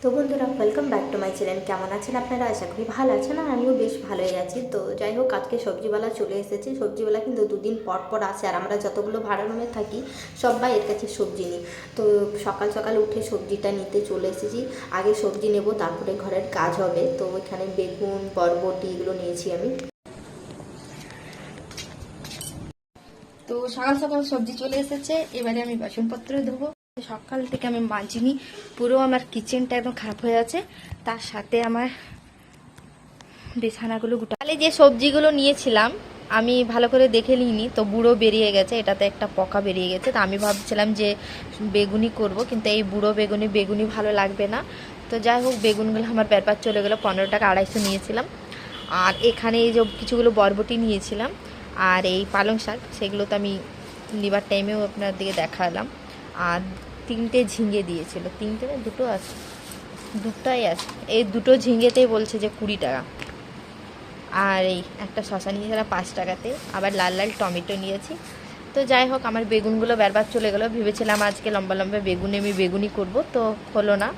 তো বন্ধুরা, welcome back to my channel. কেমন আছেন আপনারা? আশা করি ভালো আছেন, আর আমিও বেশ ভালোই আছি। তো যাই হোক, আজকে সবজিওয়ালা চলে এসেছে। সবজিওয়ালা কিন্তু দুদিন পর পর আসে, আর আমরা যতগুলো ভাড়া রুমে থাকি সবাই এর কাছে সবজি নিই। তো সকাল সকাল উঠে সবজিটা নিতে চলে এসেছি। আগে সবজি নেব, তারপরে ঘরের কাজ হবে। তো এখানে বেগুন, বরবটি এগুলো নিয়েছি আমি। তো সকাল সকাল সবজি চলে এসেছে, এবারে আমি বাসনপত্র ধোবো। সকাল থেকে আমি মাজিনি, পুরো আমার কিচেনটা একদম খারাপ হয়ে আছে। তার সাথে আমার বিছানাগুলো গোটালে যে সবজিগুলো নিয়েছিলাম আমি ভালো করে দেখে নিইনি, তো বুড়ো বেরিয়ে গেছে, এটাতে একটা পোকা বেরিয়ে গেছে। তো আমি ভাবছিলাম যে বেগুনি করব, কিন্তু এই বুড়ো বেগুনি ভালো লাগবে না। তো যাই হোক, বেগুনগুলো আমার ব্যাপার চলে গেলো। 15 টাকা 250 নিয়েছিলাম। আর এখানে এই যে কিছুগুলো বরবটি নিয়েছিলাম, আর এই পালং শাক, সেগুলো তো আমি নিবার টাইমেও আপনার দিকে দেখালাম। আর 3টে ঝিঙে দিয়েছিল, 3টে না 2টো আছে, 2টাই আছে। এই 2টো ঝিঙেতেই বলছে যে 20 টাকা। আর এই একটা শশা নিয়েছিলাম 5 টাকাতে। আবার লাল লাল টমেটো নিয়েছি। তো যাই হোক, আমার বেগুনগুলো বারবার চলে গেলো। ভেবেছিলাম আজকে লম্বা লম্বা বেগুনে আমি বেগুনি করব, তো হলো না।